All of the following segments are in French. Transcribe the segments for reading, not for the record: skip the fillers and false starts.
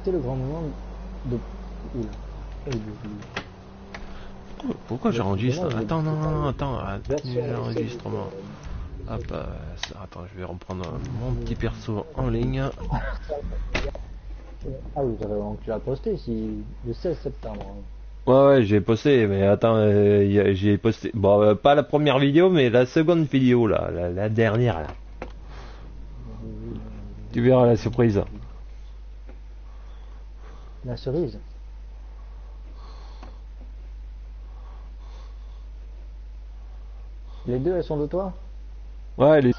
c'était le grand moment de... Oula. Pourquoi j'enregistre? Attends, non, attends, Version l'enregistrement. Hop, attends, je vais reprendre mon petit perso en ligne. Ah oui, donc tu l'as posté le 16 septembre. Ouais, j'ai posté, mais attends, j'ai posté, bon, pas la première vidéo, mais la seconde vidéo, là, la dernière, là. Tu verras la surprise. La cerise. Les deux, elles sont de toi? Ouais, les...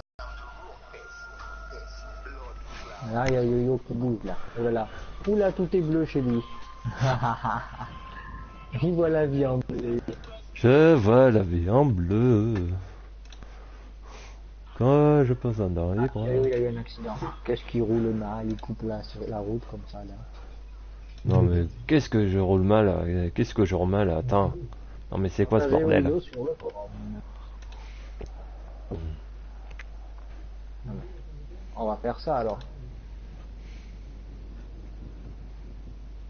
Là, il y a Yo-Yo qui bouge, là. Oh là là. Oula, tout est bleu chez lui. Il voit la vie en bleu. Je vois la vie en bleu. Quand je passe dans les coins. Il y a eu un accident. Qu'est-ce qui roule mal? Il coupe là sur la route comme ça, là. Non, mais qu'est-ce que je roule mal, là? Qu'est-ce que je roule mal, là? Attends. Non, mais c'est quoi ce bordel? On va faire ça alors.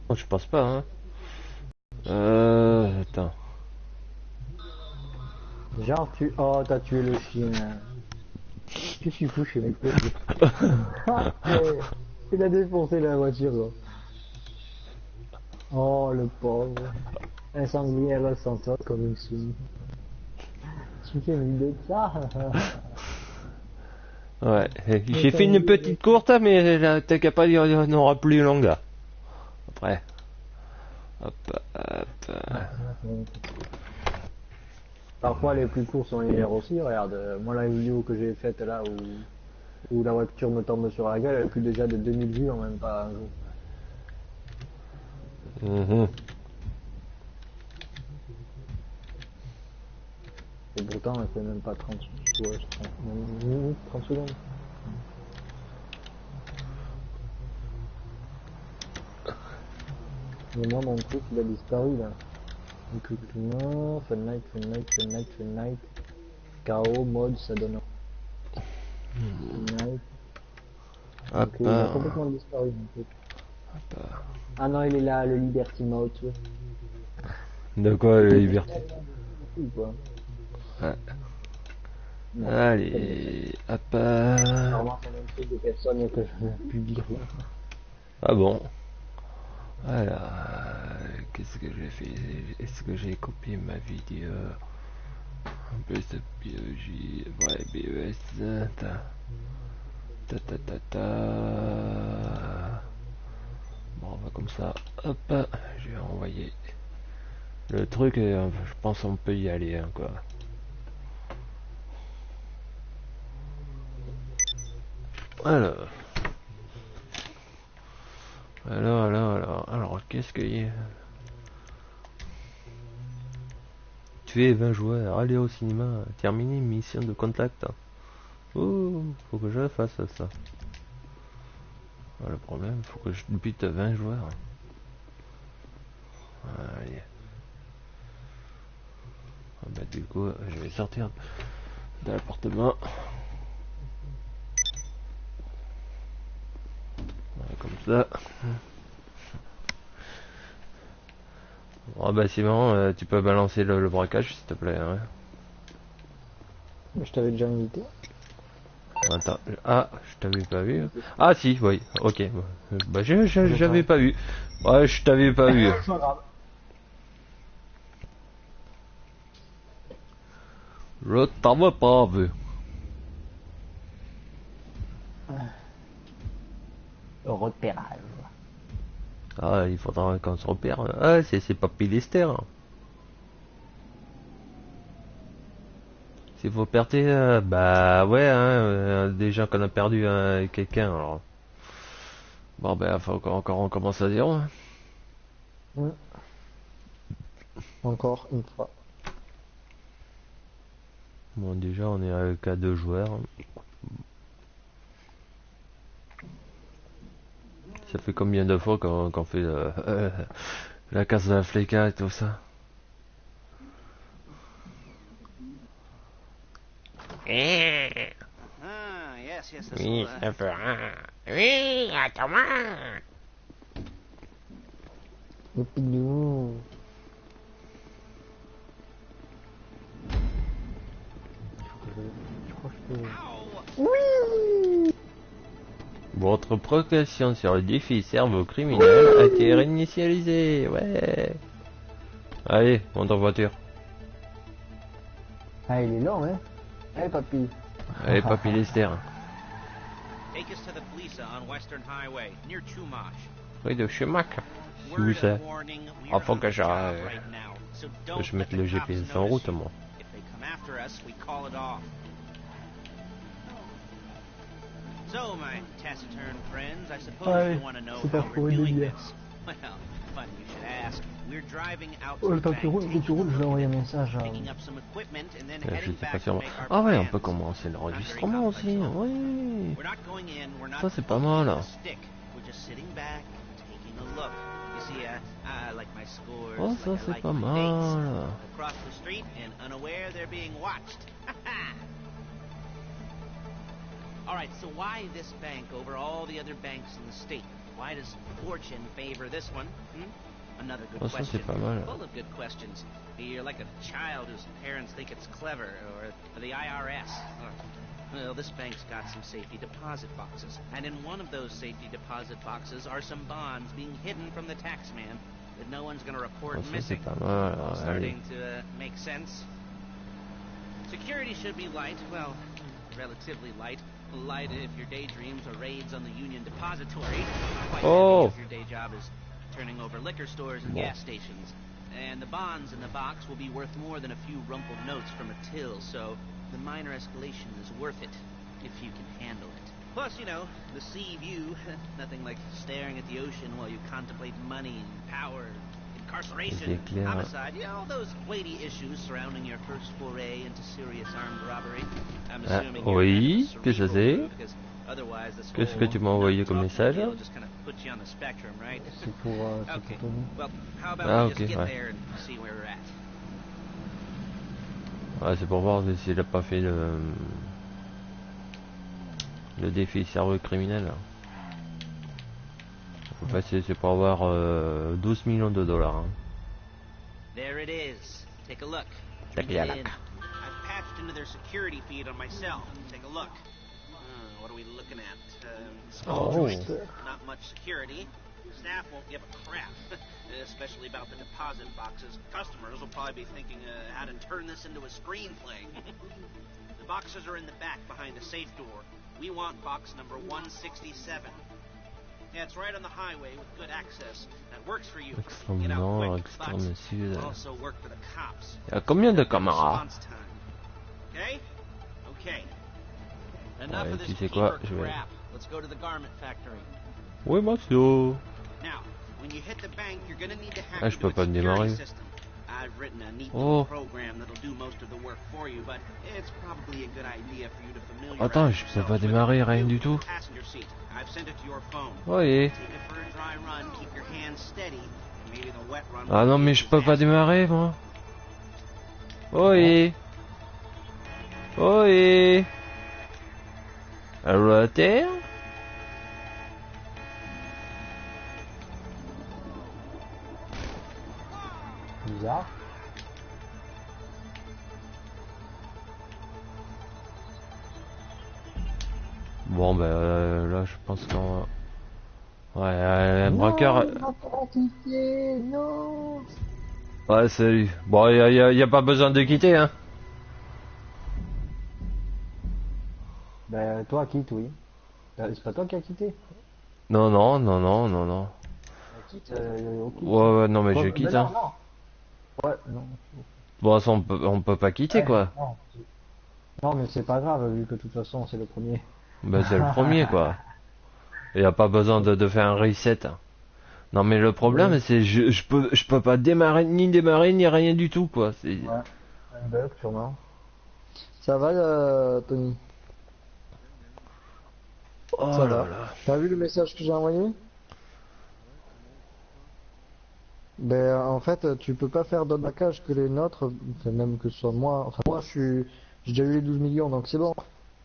Oh, je pense pas, hein. Attends. Genre oh, t'as tué le chien. Qu'est-ce que tu fous chez mes potes? Il a défoncé la voiture, quoi. Oh, le pauvre. Un sanglier à l'ascenseur comme une souris. Tu fais une idée de ça? Ouais, j'ai fait une petite courte, mais t'es capable, il n'y en aura plus longue, là. Après. Hop, hop. Parfois, les plus courts sont légères aussi. Regarde, moi, la vidéo que j'ai faite là où la voiture me tombe sur la gueule, elle a plus déjà de 2000 vues en même pas un jour. Et pourtant, elle fait même pas 30 minutes, 30 secondes. Mais moi, mon truc, il a disparu là. Non, Fun Night. KO, mode, ça donne. Fun Night. Hop, il a complètement disparu mon truc. Ah non, il est là, le Liberty Mode. De quoi, la liberté? Ouais. Allez, hop. Normalement, c'est même truc de personne que je publie. Ah bon? Voilà. Qu'est-ce que j'ai fait? Est-ce que j'ai copié ma vidéo? Un peu de biologie. Ouais, BES. Ta. Bon, on va comme ça. Hop. Je vais envoyer le truc. Je pense qu'on peut y aller, hein, quoi. Alors, qu'est-ce qu'il y a? Tuer 20 joueurs, aller au cinéma, terminer mission de contact. Oh, faut que je fasse ça. Le problème, faut que je bute 20 joueurs. Allez. Bah, du coup, je vais sortir de l'appartement. Voilà, comme ça. Oh bah Simon, tu peux balancer le braquage s'il te plaît. Hein. Je t'avais déjà invité. Attends, je t'avais pas vu. Ah si, oui, ok. Bah j'avais pas vu. Ouais, je t'avais pas vu. Je t'avais pas vu. Repérage. Ah, il faudra qu'on se repère. Ah, c'est pas Pilester. S'il faut perdre, bah ouais, hein, déjà qu'on a perdu quelqu'un, alors. Bon, ben, faut encore on commence à zéro. Hein. Ouais. Encore une fois. Bon, déjà, on est avec 2 joueurs. Ça fait combien de fois qu'on fait la casse de la fléca et tout ça? Yes, Oui, ça fait. Oui, attends-moi. Le pignou. Je crois que je peux... Oui. Votre progression sur le défi cerveau criminel a été réinitialisée. Ouais. Allez, monte en voiture. Ah, il est lent, hein. Allez, papy. Allez, papy Lester. Take us to the police on Western Highway, near Chumash. Oui, de Chemac. Si vous savez. Ah, faut que je mette le GPS en route, moi. If they come after us, we call it off. So, my taciturn friends, I suppose you want to know how we're doing this. Well, funny you should ask. We're driving out to the bank, picking up some equipment, and then heading back to make our Ah ouais, on peut plans. commencer l'enregistrement aussi. Oui. We're not going in, we're not Ça c'est pas mal. a stick. We're just sitting back, taking a look. You see, I like my scores, Oh, ça like I c'est like pas my dates. mal. Across the street and unaware they're being watched. All right, so why this bank over all the other banks in the state? Why does fortune favor this one? Another good Oh, ça question. c'est pas mal. Full of good questions. You're like a child whose parents think it's clever, or the IRS. Well, this bank's got some safety deposit boxes, and in one of those safety deposit boxes are some bonds being hidden from the tax man that no one's going to report Oh, ça c'est missing. pas mal. All Allez. starting to make sense. Security should be light, well, relatively light. Light if your daydreams are raids on the Union Depository. Quite Oh. heavy if your day job is turning over liquor stores and gas stations. And the bonds in the box will be worth more than a few rumpled notes from a till, so the minor escalation is worth it, if you can handle it. Plus, you know, the sea view, nothing like staring at the ocean while you contemplate money and power, incarceration, C'est clair. homicide, you know, all those weighty issues surrounding your first foray into serious armed robbery. I'm Ah, assuming you're oui, kind of que ça cerebral c'est. too, because otherwise this Qu'est-ce que whole tu m'as envoyé comme drug message? deal just kind of puts you on the spectrum, right? C'est pour Okay. Tony. Well, how about Ah, we ok, just get ouais. there and see where we're at? Ouais, c'est pour voir s'il a pas fait le défi cerveau criminel. En fait, c'est pour avoir 12 millions de dollars. Hein. There it is. Take a look. Take Get a in. look. I've patched into their security feed on my cell. Take a look. What are we looking at? Small Oh. joint, not much security. Staff won't give a crap, especially about the deposit boxes. Customers will probably be thinking how to turn this into a screenplay. The boxes are in the back behind the safe door. We want box number 167. Yeah, it's right on the highway with good access. That works for you. Extrême Get out nord, quick, extrême but sud. it'll also work for the cops. Il y a combien de caméras? Response time. Okay? Okay. Enough Ouais, of tu this sais quoi, paper je vais... crap. Let's go to the garment factory. Oui, monsieur. Now, when you hit the bank, you're gonna need to hack Ah, je into peux pas its le security démarrer. system. I've written a neat Oh. little program that'll do most of the work for you, but it's probably a good idea for you to familiarize Attends, je peux yourself pas with démarrer, it. rien You, du tout. Passenger seat. I've sent it to your phone. Oui. Take it for a dry run, keep your hands steady. Maybe the wet run. Ah non, mais je peux pas démarrer, moi. Oui. Oui. Allô, la terre? Bizarre. Bon, ben là, je pense qu'on... Ouais, un braqueur... Non, non. Ouais, salut. Bon, y a pas besoin de quitter, hein. Ben, toi, quitte, oui. C'est pas toi qui as quitté. Non, non, non, non, non, non. Quitte, Ouais, ouais, non, mais je quitte, hein. Non. Ouais, non. Bon, ça, on peut pas quitter, quoi. Non, non, mais c'est pas grave, vu que de toute façon, c'est le premier. Ben, c'est le premier, quoi. Y a pas besoin de faire un reset. Non, mais le problème, Ouais. c'est je peux pas démarrer, ni rien du tout, quoi. C'est... Ouais, un bug, sûrement. Ça va, Tony? Oh Ça là va. là. T'as vu le message que j'ai envoyé? Ben, en fait, tu peux pas faire d'autres braquages que les nôtres, enfin, même que ce soit moi. Enfin, moi, j'ai déjà eu les 12 millions, donc c'est bon.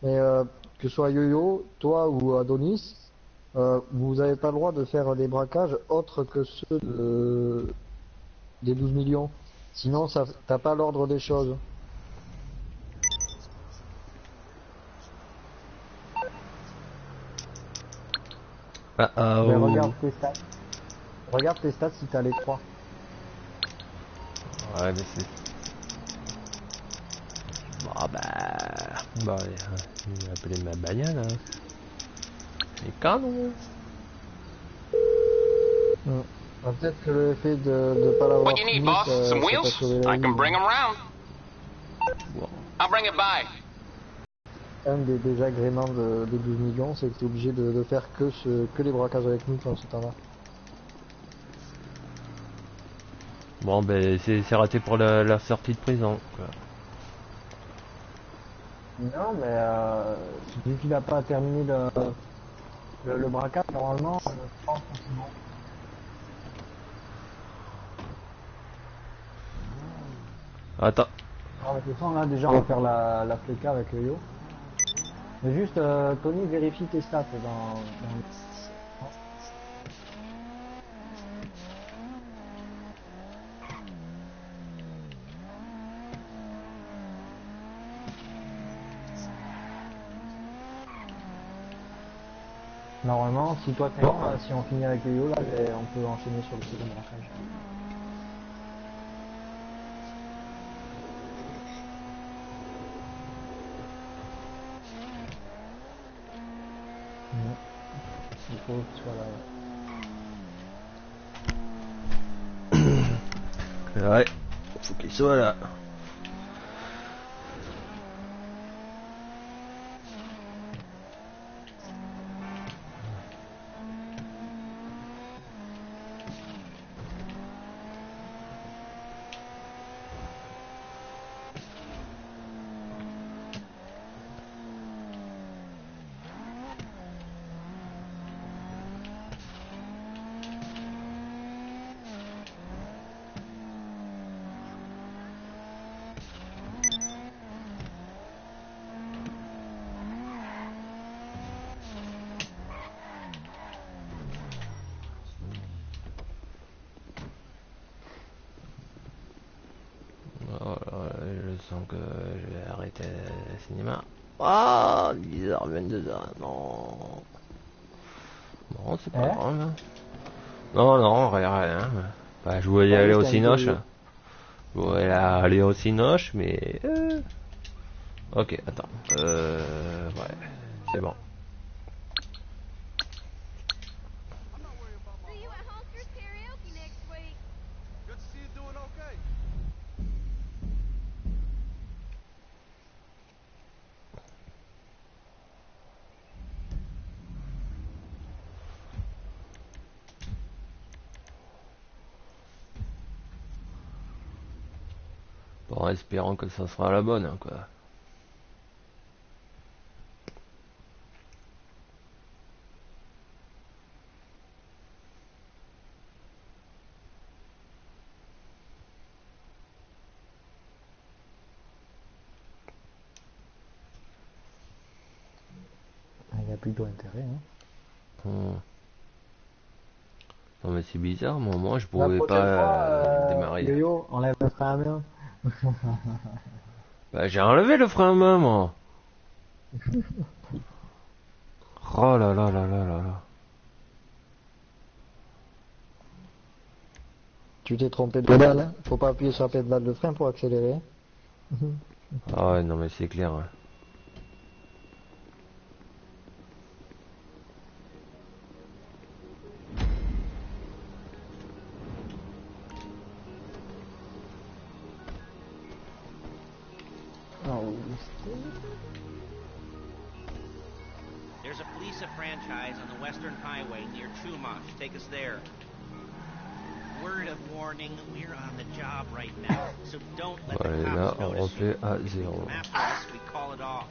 Mais que ce soit Yo-Yo, toi ou Adonis, vous n'avez pas le droit de faire des braquages autres que ceux des 12 millions. Sinon, ça, t'as pas l'ordre des choses. Ah, Mais oh. regarde tes stats. Regarde tes stats si t'as les 3. Ouais, mais c'est... Bon, bah, il a appelé ma bagnole, hein. Les canons. Peut-être que le fait de pas l'avoir What you need, fini, boss? Some ça t'a wheels? sauvé la I vie. can bring them round. Bon. I'll bring it by. Un des désagréments des 12 millions, c'est que t'es obligé de faire que les braquages avec nous quand ce temps-là. Bon, ben, c'est raté pour la sortie de prison, quoi. Non, mais vu qu'il n'a pas terminé le braquage, normalement, je pense que c'est bon. Attends. Alors, de toute façon, là, déjà, on va faire la fléca avec le yo. Mais juste, Tony, vérifie tes stats dans Normalement, si toi t'es bon, si on finit avec le yo, là, on peut enchaîner sur le second braquage. Il faut qu'il soit là. Ouais, faut qu'il soit là. Je sens que je vais arrêter le cinéma. Ah, 10h, 22h, non. Bon, c'est pas grave. Hein. Non, rien. Bah, je voulais aller au Cinoche. Je voulais aller au Cinoche, mais... Ok, attends. Ouais, c'est bon. Bon, espérons que ça sera la bonne, hein, quoi. Il n'y a plutôt intérêt. Hein. Non mais c'est bizarre, moi je pouvais pas démarrer. Yo, enlève le frein à main. Bah j'ai enlevé le frein à main, moi. Oh là là là là là là. Tu t'es trompé de pédale, hein. Faut pas appuyer sur la pédale de frein pour accélérer. Ah ouais, non mais c'est clair. Hein. There's a police franchise on the Western Highway near Chumash. Take us there. Word of warning, we're on the job right now, so don't let the Là, cops on notice you. refait à 0. After us, we call it off.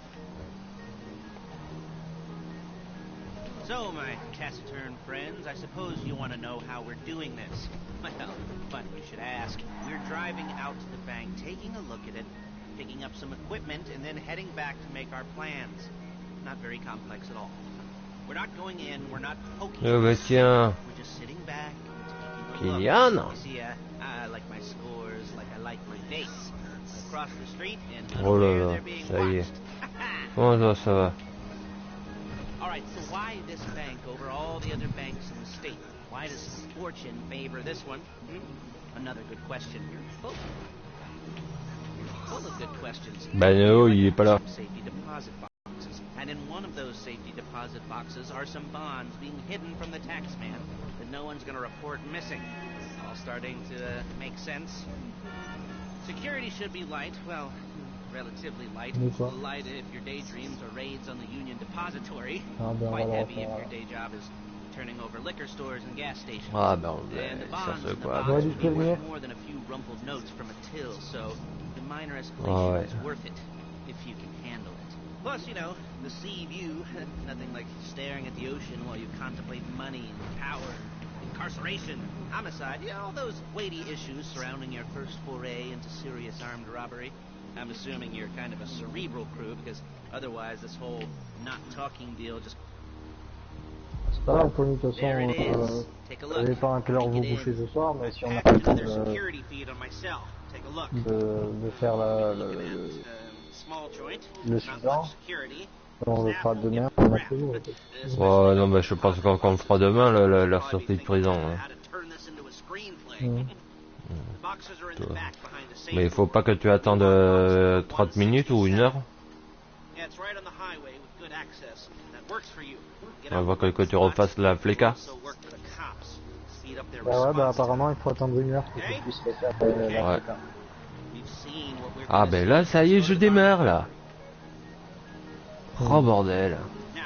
So, my taciturn friends, I suppose you want to know how we're doing this. Well, funny you should ask. We're driving out to the bank, taking a look at it, picking up some equipment, and then heading back to make our plans. Not very complex at all. We're not going in, we're not poking. Oh bah tiens, We're just sitting back, taking a look. Kylian. You see, I like my scores like I like my dates. Across the street and Oh là unaware là, they're being ça y est. watched. Comment ça va? All right, so why this bank over all the other banks in the state? Why does fortune favor this one? Another good question. Full of good questions. Bah non, il est pas là. Safety deposit boxes, and in one of those safety deposit boxes are some bonds being hidden from the tax man that no one's going to report missing. All starting to make sense. Security should be light. Well, relatively light. Light if your daydreams are raids on the Union Depository. Quite heavy if your day job is turning over liquor stores and gas stations. Ah bah on And the va bonds faire in ce the quoi. box would be worth more than a few rumpled notes from a till, so the minor escalation is worth it if you can handle it. Plus, you know, the sea view, nothing like staring at the ocean while you contemplate money and power, incarceration, homicide, you know, all those weighty issues surrounding your first foray into serious armed robbery. I'm assuming you're kind of a cerebral crew, because otherwise this whole not talking deal just... C'est pas grave, Pony, de toute There it façon, is. Take a je look. savais pas à quelle heure Take vous it in. couchez ce soir, mais si on a Attached pas le another temps security feed on my cell. Take a look. de faire Small joint. le Not suivant, much security. on le Staff fera won't demain, give a on a crap. toujours. Ouais, non, bah je pense qu'on le fera demain, la sortie de prison. Hein. How to turn this into a screenplay. The boxes are in the back behind the safe. Mais il faut pas que tu attendes 30 minutes ou 1 heure. Yeah, it's right on the highway with good access. That works for you. Get On out va que tu refasses la fléca. also work for the cops. Speed up their Bah ouais, bah response. apparemment il faut attendre 1 heure pour que je puisse refaire la Ouais. caca. We've seen what we're Ah gonna ben see. là, ça y est, je démarre là. Oh bordel. Now,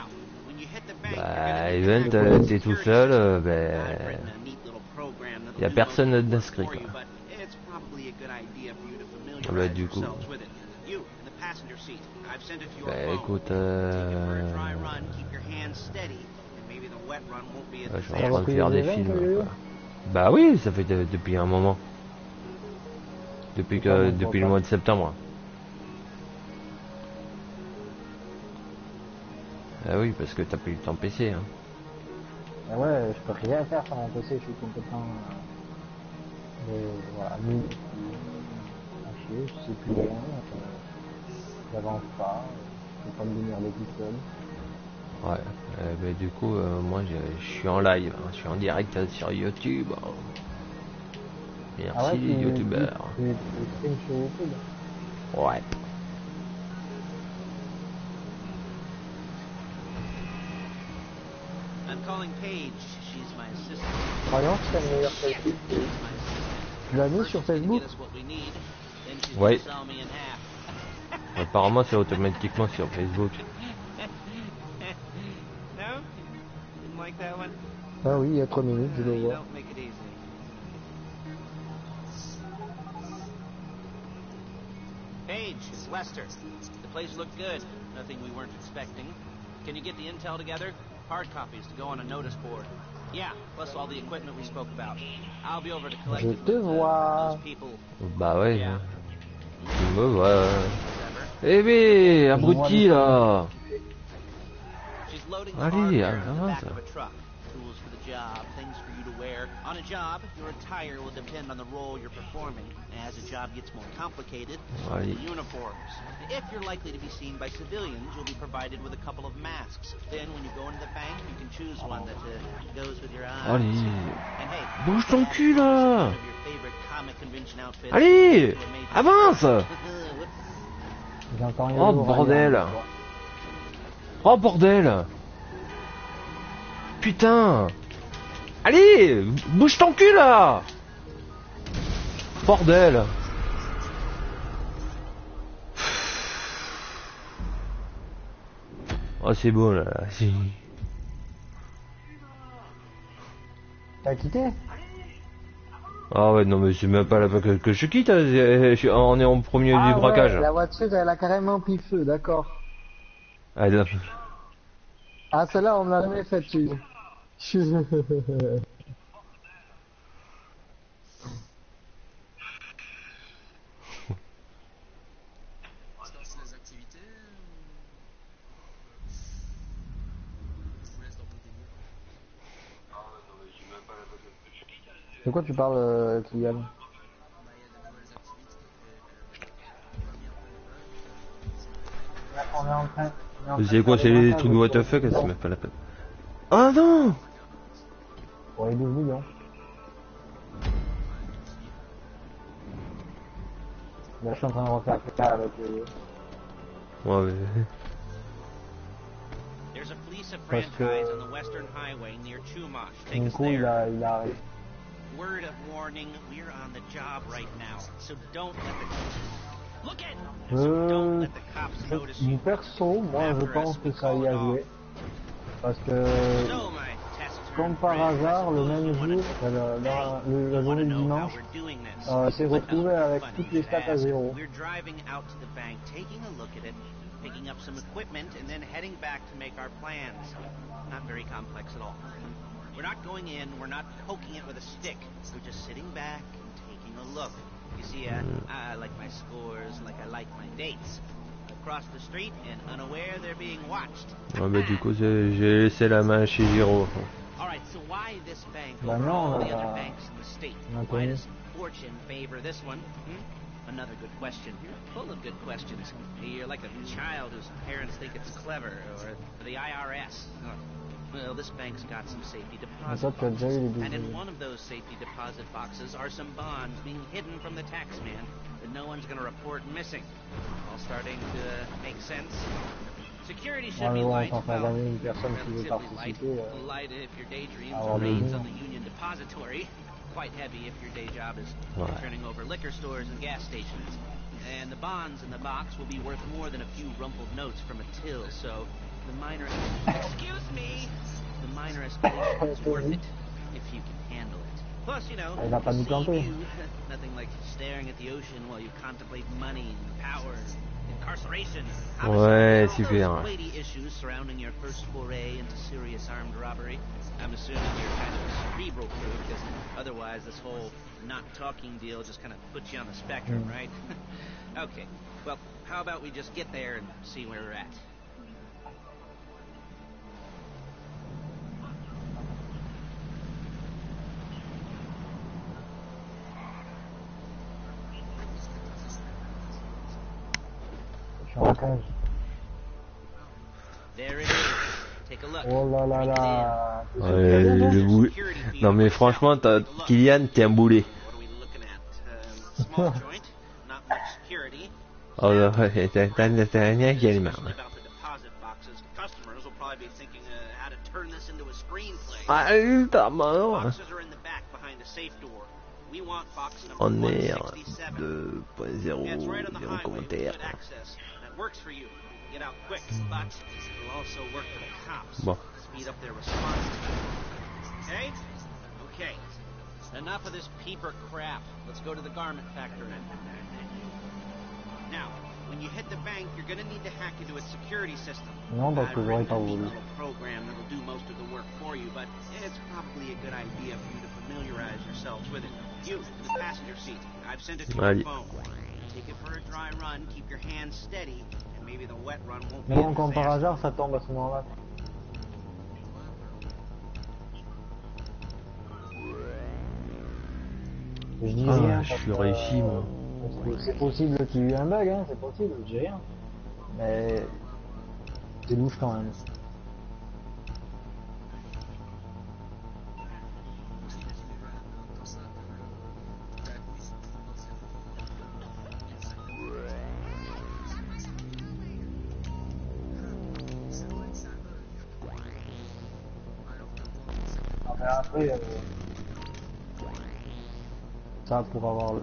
when you hit the bank, Bah, you're gonna Event, t'es tout seul, ben... I've written a neat little program that'll Y a do personne most of the work d'inscrit, for you, quoi. but it's probably a good idea for you to Ah bah, familiarize du coup. yourselves with it. You, in the passenger seat. I've sent it to your Bah phone. écoute, Take it for a dry run, keep your hands steady, and maybe the wet run won't be a je suis en disaster. train de faire des Event, films. Yo-Yo Quoi. Bah oui, ça fait depuis un moment. Depuis le mois de septembre. Ah oui, parce que t'as pas eu le temps PC. Hein. Ah ouais, je peux rien faire sur mon PC, je suis complètement... voilà, nul. À chier, je sais plus rien, j'avance pas, je peux pas me démerder tout seul. Ouais, bah, du coup, moi je suis en live, hein. Je suis en direct sur YouTube. Merci Ah ouais, les youtubeurs. Tu stream sur YouTube? Ouais. I'm calling Paige. She's my assistant. Croyons que c'est le meilleur Facebook. She's my assistant. Tu l'as mis First sur she's gonna Facebook? get us what we need, then she's Ouais. gonna sell me in half. Apparemment c'est automatiquement sur Facebook. No? Didn't like that one? Ah oui, il y a 3 minutes, je le You vois. don't make it easy. Paige, it's Lester. The place looked good. Nothing we weren't expecting. Can you get the intel together? Hard copies to go on a notice board. Yeah, plus all the equipment we spoke about. I'll be over to collect Je it te with vois. those people. Bah ouais. Yeah. Tu me vois. Whatever. Eh mais, abruti là. She's loading Allez, hardware in the avance. back of a truck. Tools for the job, things for you to wear. On a job, your attire will depend on the role you're performing. As a job gets more complicated, so will Allez. the uniforms. If you're likely to be seen by civilians, you'll be provided with a couple of masks. Then, when you go into the bank, you can choose one that goes with your eyes. Allez. And hey, Bouge ton cul là. one of your favorite comic convention outfits. Allez, to a major- avance. Whoops. J'entends rien. Oh ou rien, bordel. quoi. Oh bordel. Putain. Allez, bouge ton cul là. Bordel. Oh c'est bon là. Si. T'as quitté? Ah ouais non mais c'est même pas la peine que je quitte. On est en premier Ah du braquage. ouais, la voiture elle a carrément pris feu, d'accord. Ah, non. Ah celle-là on me l'a jamais faite, tu. De quoi tu parles, Kylian? On est en train... C'est quoi, c'est les trucs de what the fuck, c'est même pas la peine. Ah non! Pour les 12 millions. Là, je suis en train de refaire le cas avec les... Ouais, ouais. There's a fleece of Parce que... franchise on the Western Highway near Chumash. Take us Du coup, il there. a arrêté. Word of warning, we're on the job right now. So don't let the... Look at... So don't let the cops notice you. Perso, moi je pense que ça y a joué. Parce que, So, my taciturn comme par friend, hasard, le I même suppose you jour, wanna- la journée du dimanche, s'est retrouvé avec toutes les stats à zéro. We're driving out to the bank, taking a look at it, picking up some equipment, and then heading back to make our plans. Not very complex at all. We're not going in, we're not poking it with a stick. We're just sitting back and taking a look. You see, I like my scores like I like my dates. Across the street and unaware they're being watched. Ouais, bah du coup, j'ai laissé la main chez Giro. Alright, so why this bank Bah over non, all the other banks in the state? on a Why connu. does fortune favor this one? Another good question. Full of good questions. You're like a child whose parents think it's clever, or the IRS. Well, this bank's got some safety deposit toi, tu as déjà eu les boxes, and 12 in millions. one of those safety deposit boxes are some bonds being hidden from the tax man that no one's going to report missing. All starting to make sense. Security should be Ouais, light. on s'en fait Well, gagner une personne qui veut relatively light. participer. Light if your daydreams avoir are des raids millions. on the Union Depository. Quite heavy if your day job is Ouais. turning over liquor stores and gas stations. And the bonds in the box will be worth more than a few rumpled notes from a till, so the minor... Excuse me! The minor escalation is worth it, if you can handle it. Plus, you know, Elle va pas nous seeing planter. you, nothing like staring at the ocean while you contemplate money and power, incarceration, Ouais, homicide, super. those weighty issues surrounding your first foray into serious armed robbery. I'm assuming you're kind of a cerebral crew, because otherwise this whole not talking deal just kind of puts you on the spectrum, right? Okay, well, how about we just get there and see where we're at? Je suis en cage. There it is. Take a look. Oh là là là. Ouais, le boulet. Non mais franchement, Kylian, t'es un boulet. What are we looking at? Small joint, not much security. Oh là, ouais, t'as rien qui est marre. About the deposit boxes, customers will probably be thinking how to turn this into a screenplay. Ah, t'as marre. Boxes are in the back behind a safe door. We want box number On est 167. 2.0, Yeah, it's right on the 0 highway with commentaire. good access. That works for you. Get out quick, but it'll also work for the cops. Bon. Speed up their response time. Okay? Okay. Enough of this peeper crap. Let's go to the garment factory. Now, when you hit the bank, you're gonna need to hack into its security system. Non, parce que j'aurais I've pas written a voulu. neat little program that'll do most of the work for you, but it's probably a good idea for you to familiarize yourselves with it. You, in the passenger seat. I've sent it to Allez. your phone. Take it for a dry run, keep your hands steady, and maybe the wet run won't be Mais bon, a comme par disaster. hasard, ça tombe à ce moment-là. Je dis Ah, rien. je parce suis que, réussi, moi. C'est possible qu'il y ait eu un bug, hein, c'est possible, je dis rien. Mais c'est louche quand même. Ah, mais après, ça pour avoir le...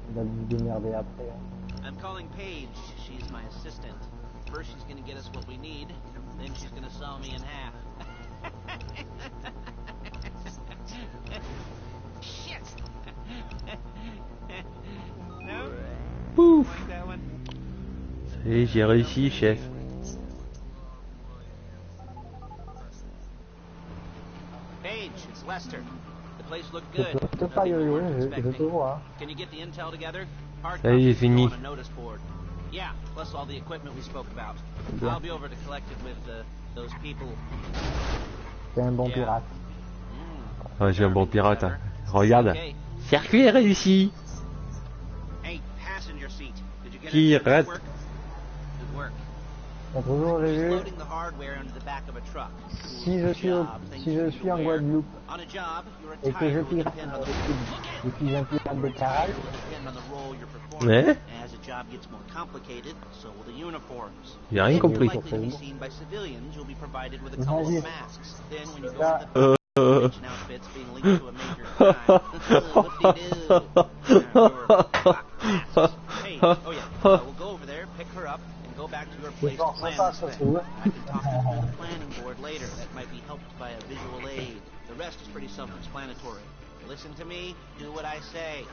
Il va nous démerder après. Hein. I'm calling Paige. She's my assistant. First, she's gonna get us what we need, then she's gonna saw me in half. Shit! No? Pouf. Like that one? Ça y est, j'ai réussi, chef. Paige, it's Lester. The place looked Je good. te pas Nothing we yo-yo, weren't je te expecting. vois. Can you get the intel together? Hard Ça y est, copies fini. on a notice board. Yeah, plus all the equipment we spoke about. Bien. I'll be over to collect it with those people. T'es un bon Yeah. pirate. Ah, j'ai un bon pirate. Hein. Regarde. Circuit réussi. Hey, passenger seat. Did you get Pirate. Good work. T'as toujours Just vu, loading the hardware into the back of a truck. si je suis, en Guadeloupe On a job, your et que je attire will pirate depend on je suis un pirate des Caraïbes, depend on the role you're performing. Ouais. As the job gets more complicated, so will the uniforms. J'ai rien If compris. you're likely to be seen by civilians, you'll be provided with a couple Imagine. of masks. Then when you go Là, to the kitchen outfits being linked to a major crime. Whoop-de-doo. Hey, oh yeah, we'll go over there, pick her up, and go back to your place to plan this thing. I can talk you through the planning board later. That might be helped by a visual aid. The rest is pretty self-explanatory. Listen to me, do what I say.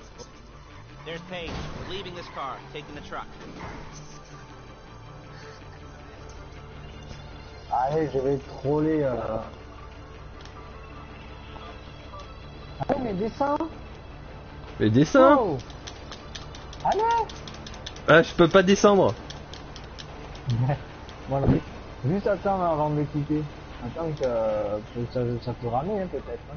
There's Paige. We're leaving this car, taking the truck. allez, je vais troller. Allez, mais descends. Mais descends. Oh. Allez. Ah, je peux pas descendre. Voilà. Juste attends avant de quitter. Attends que ça peut ramer hein, peut-être. Hein.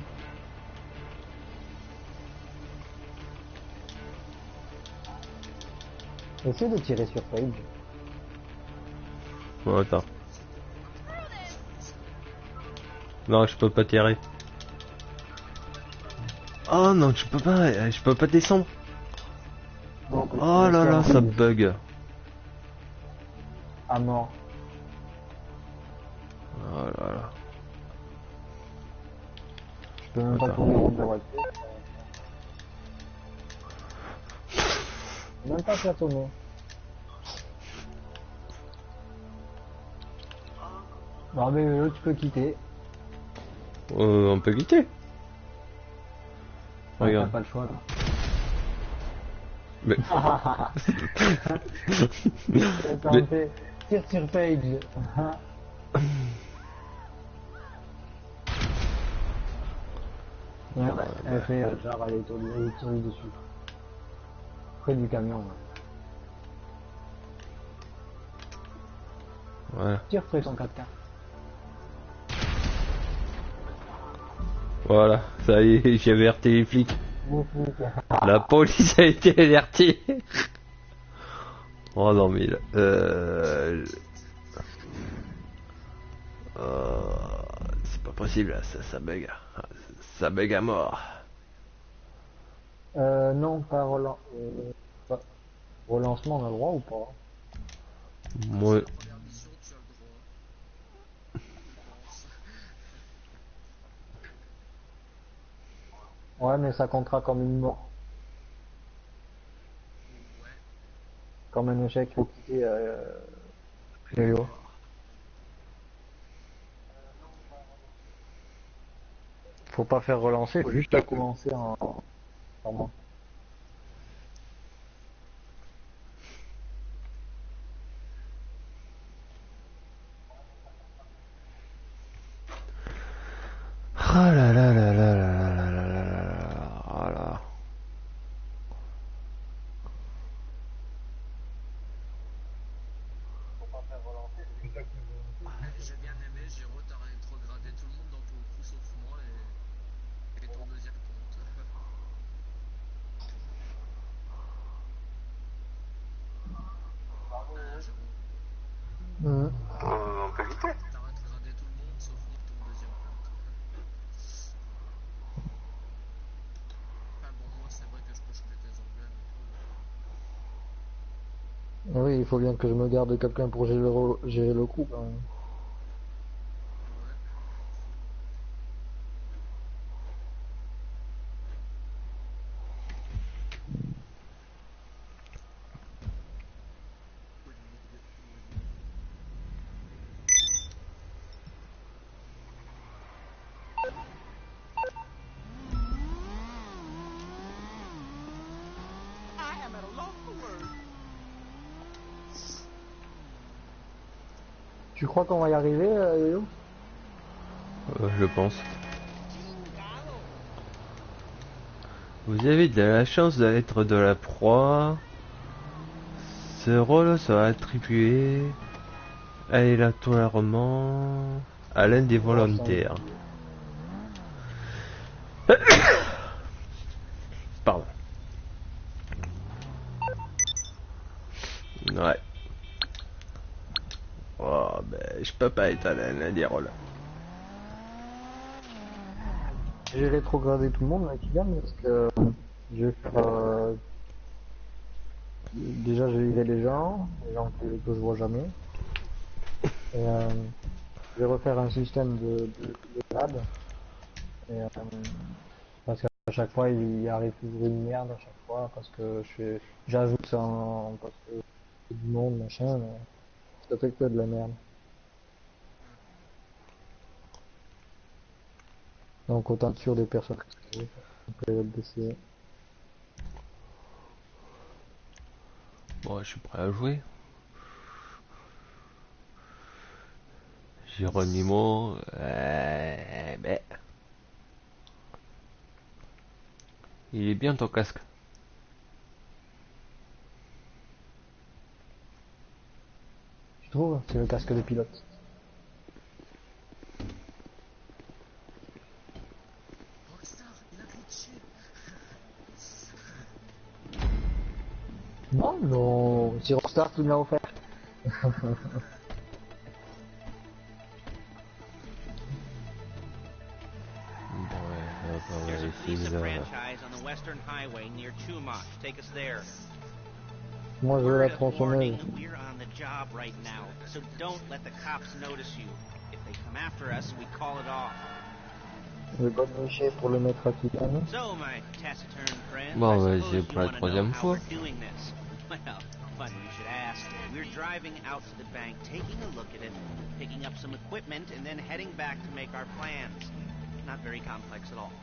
Essaye de tirer sur Page. Bon, attends. Non, je peux pas tirer. Oh non, je peux pas descendre. Donc, Oh là là, ça bug. À mort. Oh là là. Je peux même pas Attends. tourner en de voiture. Même pas faire tourner. Non mais là tu peux quitter. On peut quitter. T'as Regarde. pas le choix là. Mais... Attends, Mais- fais tire sur Page. Ouais, elle fait genre elle est tournée dessus. Près du camion. Là. Ouais. Tire près son 4K. Voilà, ça y est, j'ai averti les flics. La police a été alertée. Oh non mais là, c'est pas possible là, ça bug. Ça bug à mort. Non, pas relancement, on a le droit ou pas? Moi, Ouais, mais ça comptera comme une mort. Comme un échec, faut quitter Léo. Faut pas faire relancer, faut juste la commencer en mort. ah là là là là là là là là là là là. Voilà. J'ai bien aimé, Géraud, t'as rétrogradé tout le monde dans ton coup sauf moi et ton deuxième compte. Géraud, On peut quitter. t'as rétrogradé tout le monde sauf moi et ton deuxième compte. Enfin bon, moi c'est vrai que je peux changer tes emblèmes et tout. Oui, il faut bien que je me garde quelqu'un pour gérer le coup quand même. Ouais. Tu crois qu'on va y arriver, Léo? Je pense. Vous avez de la chance d'être de la proie. Ce rôle sera attribué aléatoirement à l'un des volontaires. Ouais. Oh, ben, je peux pas étaler un dire là. J'ai rétrogradé tout le monde là qui gagne parce que je vais faire. Déjà, j'ai viré les gens que je vois jamais. Et je vais refaire un système de grade. Et, parce qu'à chaque fois, il arrive toujours une merde à chaque fois parce que j'ajoute ça parce que c'est du monde, machin, mais ça fait que de la merde. Donc autant être sûr des personnes en période d'essai. Bon, je suis prêt à jouer. Géronimo, ben, il est bien ton casque. Tu trouves? C'est le casque de pilote. Rockstar, il a glitché. Non, non, c'est Rockstar qui me l'a offert. Bon, ouais, on va There's a essayer pizza de... franchise on the Western Highway near Chumash. Take us there. Moi, je veux la Word of warning, tronçonneuse. we're on the job right now, so don't let the cops notice you. If they come after us, we call it off. Le bon méché pour le mettre à Titane. So, my taciturn friends, Bon, I ouais, suppose c'est you pour la want to know troisième how fois. we're doing this. Well, funny you should ask. We're driving out to the bank, taking a look at it, picking up some equipment, and then heading back to make our plans. Not very complex at all.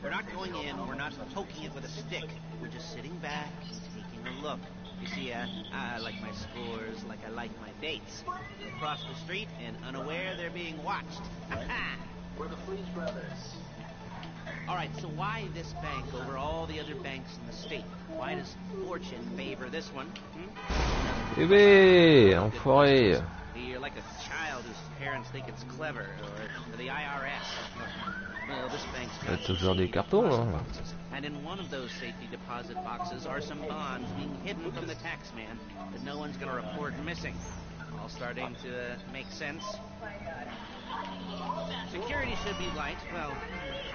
We're not going in, we're not poking it with a stick. We're just sitting back and taking a look. You see, I like my scores like I like my dates. Across the street and unaware they're being watched. We're the Fleet Brothers. All right, so why this bank over all the other banks in the state? Why does fortune favor this one? Eh ben, enfoiré. You're like a child whose parents think it's clever, or the IRS. Well, this bank's Il y a got toujours des safety cartons, deposit hein. boxes, and in one of those safety deposit boxes are some bonds being hidden from the tax man that no one's going to report missing. All starting to make sense. Security should be light, well,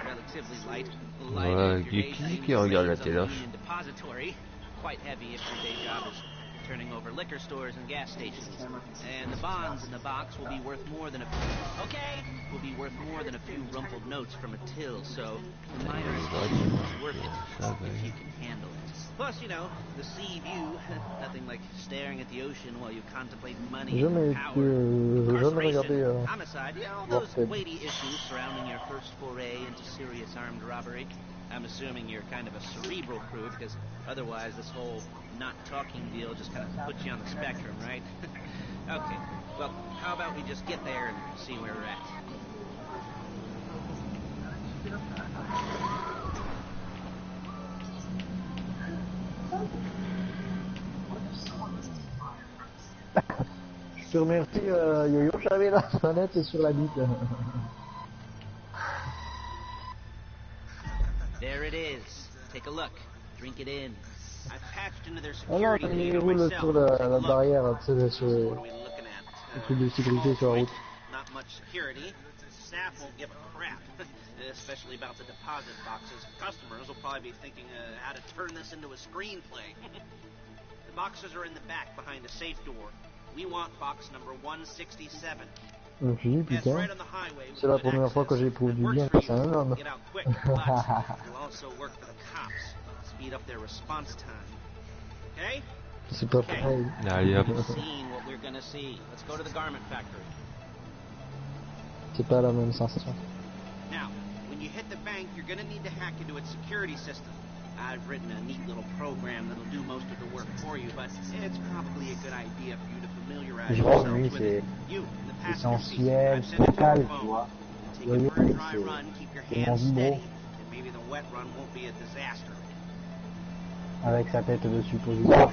relatively light. Light Ouais, if your day qui seems regarde la saves on the télé? Union Depository. Quite heavy if your day job is turning over liquor stores and gas stations. And the bonds in the box will be worth more than a few rumpled notes from a till, so the minor expense is worth it if you can handle it. Plus, you know, the sea view, nothing like staring at the ocean while you contemplate money and power, incarceration, homicide, you know, those weighty issues surrounding your first foray into serious armed robbery. I'm assuming you're kind of a cerebral crew, because otherwise this whole not talking deal just kind of puts you on the spectrum, right? Okay, well, how about we just get there and see where we're at? Je te remercie, Yo-Yo, j'avais la manette sur la bite. There it is. Take a look. Drink it in. I've patched into their Oh non, security il camera roule myself. sur Take a la look. barrière, tu sais, So what are we looking at? le truc de sécurité sur la route. Not much security. Staff won't give a crap, especially about the deposit boxes. Customers will probably be thinking how to turn this into a screenplay. The boxes are in the back behind a safe door. We want box number 167. Je me suis dit, That's putain, right on the highway. c'est la première fois que j'éprouve du bien face à un homme. Get out quick, but you'll also work for the cops. Speed up their response time. Okay? C'est pas pareil. Allez, hop. We've seen what we're gonna see. Let's go to the garment factory. C'est pas la même sensation. Now, when you hit the bank, you're gonna need to hack into its security system. I've written a neat little program that'll do most of the work for you, but it's probably a good idea for you to familiarize Yo, yourself lui, with c'est it. You, in the passenger seat. essentiel, I've sent it to focal, your tu phone. vois. Take Yo-Yo, it for a lui, dry run, keep your c'est mon hands vibro. steady, and maybe the wet run won't be a disaster. Avec sa tête de suppositoire.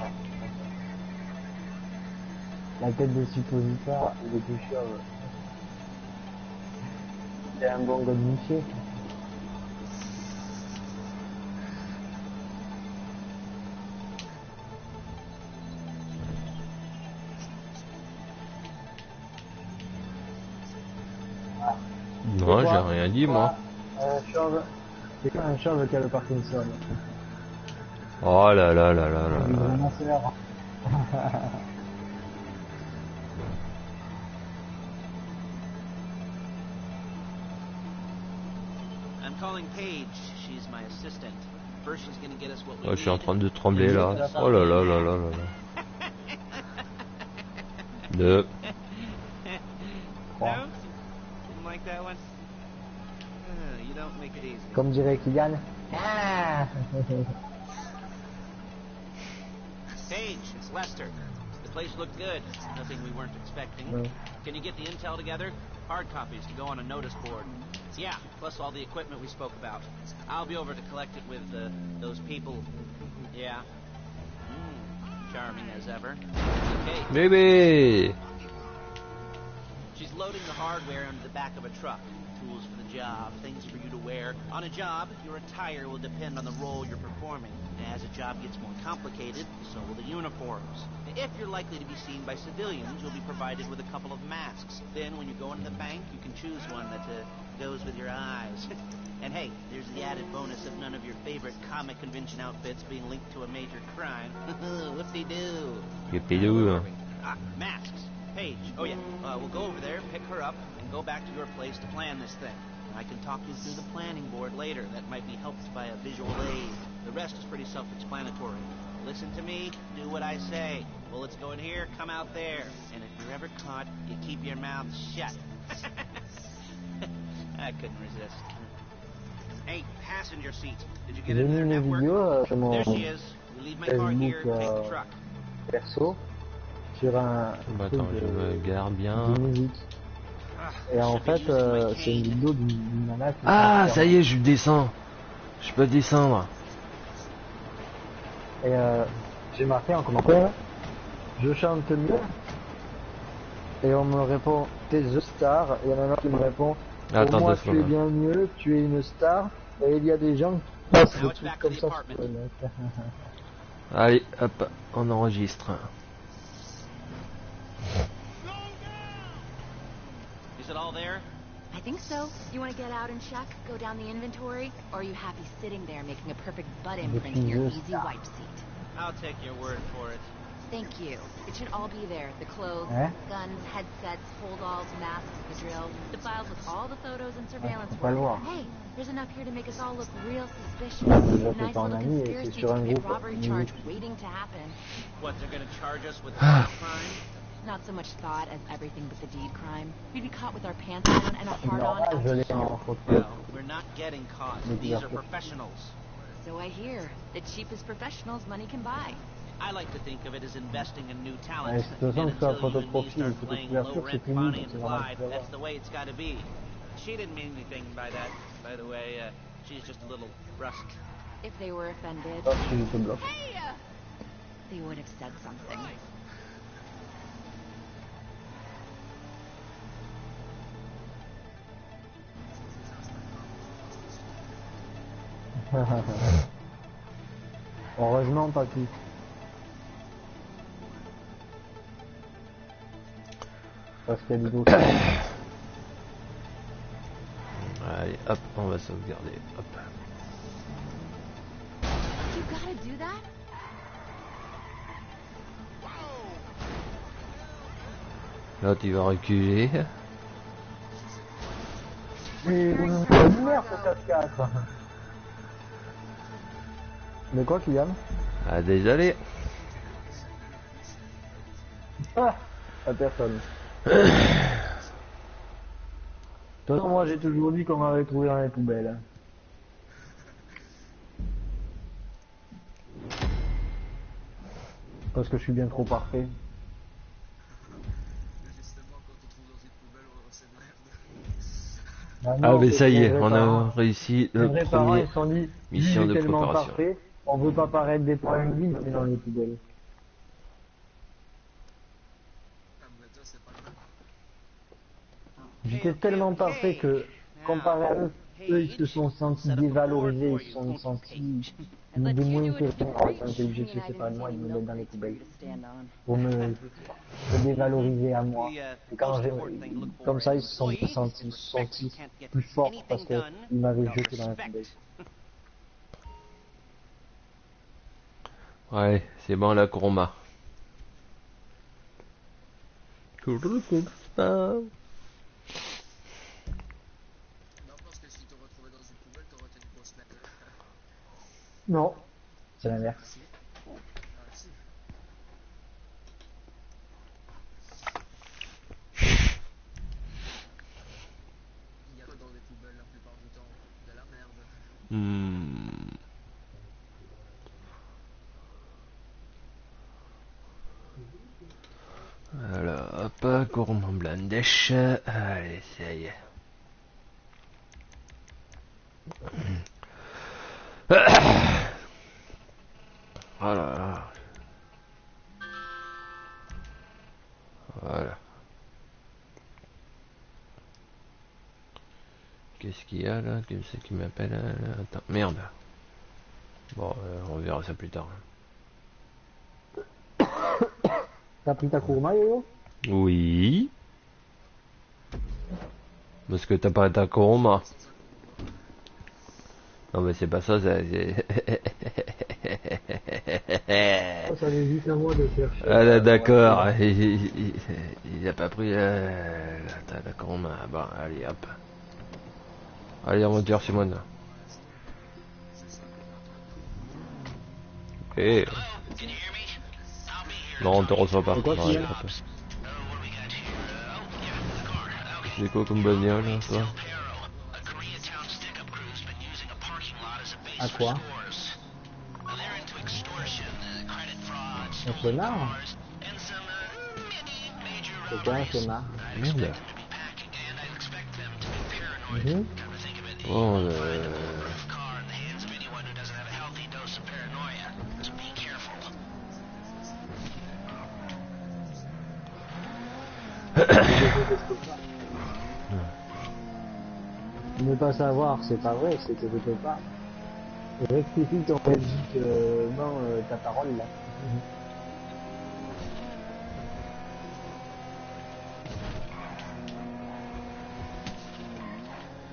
La tête de suppositoire, il est tout chauve. C'est un bon godemiché. Moi, j'ai rien dit, moi. Un chauve. C'est quoi un chauve qui a le Parkinson? Oh là là là là là Il est là. vraiment sévère. I'm calling Paige. She's my assistant. First, she's gonna get us what we Oh, je suis en need. train de trembler là. Oh là là là là là là. Deux. No? Didn't like that one? You don't make it easy. Comme dirait Kylian. Ah. Paige, it's Lester. The place looked good. Nothing we weren't expecting. No. Can you get the intel together? Hard copies to go on a notice board. Yeah, plus all the equipment we spoke about. I'll be over to collect it with those people. Yeah. Charming as ever. Okay. Bébé. She's loading the hardware into the back of a truck. Tools for the job, things for you to wear. On a job, your attire will depend on the role you're performing. As a job gets more complicated, so will the uniforms. If you're likely to be seen by civilians, you'll be provided with a couple of masks. Then, when you go into the bank, you can choose one that goes with your eyes. And hey, there's the added bonus of none of your favorite comic convention outfits being linked to a major crime. Whoop-de-doo. Yippee-doo. Masks. Paige. Oh yeah. We'll go over there, pick her up, and go back to your place to plan this thing. I can talk you through the planning board later. That might be helped by a visual aid. The rest is pretty self-explanatory. Listen to me, do what I say. Bullets go in here, come out there. And if you're ever caught, you keep your mouth shut. I couldn't resist. Hey, passenger seat. Did you get J'ai in mis their une network? vidéo sur mon There she is. We leave my car here, Facebook take the truck. perso sur un Bah, truc attends, je me garde bien. de musique. Et en fait, c'est une vidéo d'une nana qui Ah, chante ça y est, je descends. Je peux descendre. Et j'ai marqué en commentaire, je chante mieux. Et on me répond, t'es The Star. Et il y en a un autre qui me répond, pour Attends, moi deux tu es secondes. bien mieux, tu es une star. Et il y a des gens qui passent des trucs comme ça sur le net. Allez, hop, on enregistre. Is it all there? I think so. You want to get out and check? Go down the inventory? Or are you happy sitting there making a perfect butt imprint in your easy wipe seat? I'll take your word for it. Thank you. It should all be there. The clothes, Eh? guns, headsets, hold-alls, masks, the drill, the files with all the photos and surveillance faut pas le voir. Hey, there's enough here to make us all look real suspicious. Déjà, c'est Nice pas un little ami, et conspiracy c'est sur to un commit groupe. robbery charge waiting to happen. What, they're gonna charge us with a crime? Not so much thought as everything but the deed crime. We'd be caught with our pants down and a hard-on Normal, je out l'ai the en show. photo. Well, we're not getting caught. Mais These are bien sûr. professionals. So I hear. The cheapest professionals money can buy. I like to think of it as investing in new Ouais, talent. de toute façon, And que ça until photo you de and me profil ou start photo de playing couverture, low-rent c'est fini, Bonnie donc and c'est normal Clyde, de le that's voir. the way it's got to be. She didn't mean anything by that, by the way. She's just a little brusque. If they were offended, Hop, je te bloque. they would have said something. Heureusement, pas tout. Parce qu'il y a des dossiers. Allez, hop, on va sauvegarder. Hop. You gotta do that? Là, tu vas reculer. Mais merde, ce 4x4. Mais quoi, Kylian? Ah, désolé. Ah, à personne. De toute façon, moi j'ai toujours dit qu'on m'avait trouvé dans les poubelles. Parce que je suis bien trop parfait. Justement, quand on trouve dans une poubelle, on s'énerve. Ah, mais c'est ça y que est, les on vrais a parents- réussi les le vrais parents, premier ils se sont dit, lui, mission il est de tellement préparation. parfait, on veut pas paraître des problèmes de vie, on est dans les poubelles. Ah, mais toi, c'est pas le même. J'étais tellement parfait que, comparé à eux, eux, ils se sont sentis dévalorisés, ils se sont sentis moins que rien. Ils ont été obligés de se séparer de moi et de me mettre dans les poubelles. Pour me dévaloriser à moi. Et quand j'ai, comme ça, ils se sont sentis plus forts parce qu'ils m'avaient jeté dans la poubelle. Ouais, c'est bon la Kuruma. Non, parce que si tu te retrouvais dans une poubelle, t'aurais été une grosse merde. Non, c'est l'inverse. Si. Ah, si. Il y a quoi dans les poubelles la plupart du temps? De la merde. Alors, hop, gourmand blandesh. Allez, ça y est. Voilà. Voilà. Qu'est-ce qu'il y a là? Qui c'est qui m'appelle là? Attends, merde. Bon, on verra ça plus tard. T'as pris ta Kuruma, Yo-Yo? Oui. Parce que t'as pas ta Kuruma. Non mais c'est pas ça, c'est... Oh, ça vient juste à moi de chercher. Ah là, d'accord, il a pas pris la Kuruma. Bon, allez hop. Allez, on va dire Simone. Eh. Non, on te reçoit pas. C'est quoi, Non, Kylian? hop. C'est quoi comme bagnole, là, toi? À quoi? Un connard? C'est quoi un connard? Merde. Mhm. Oh, Ne pas savoir, c'est pas vrai, c'est que je peux pas. Rectifie ton Belgique, non, ta parole là.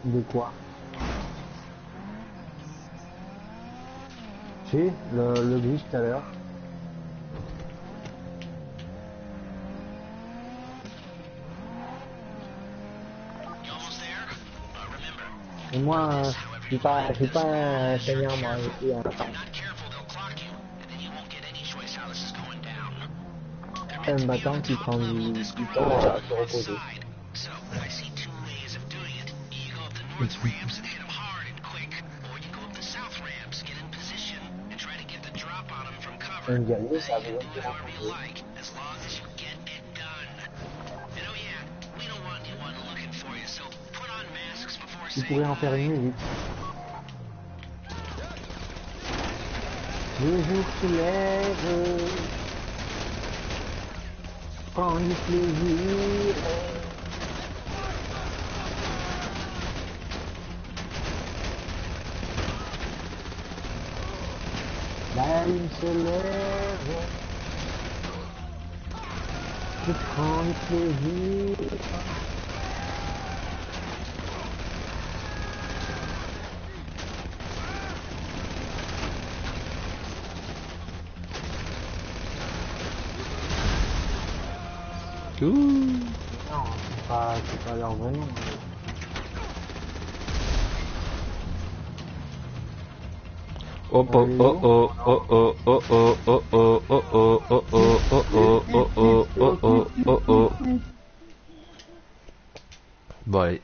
De quoi? Si, le glitch tout à l'heure. Et moi, je suis pas un seigneur, moi, je suis un battant qui prend du temps à se reposer. Un guerrier, ça a besoin de se rencontrer. Tu pourrais en faire une musique. Le jour se lève, prends du plaisir. La lune se lève, je prends du plaisir. Non, c'est pas leur vrai nom. Oh oh oh oh oh oh oh oh oh oh oh oh oh oh oh oh oh oh oh oh. Bon allez.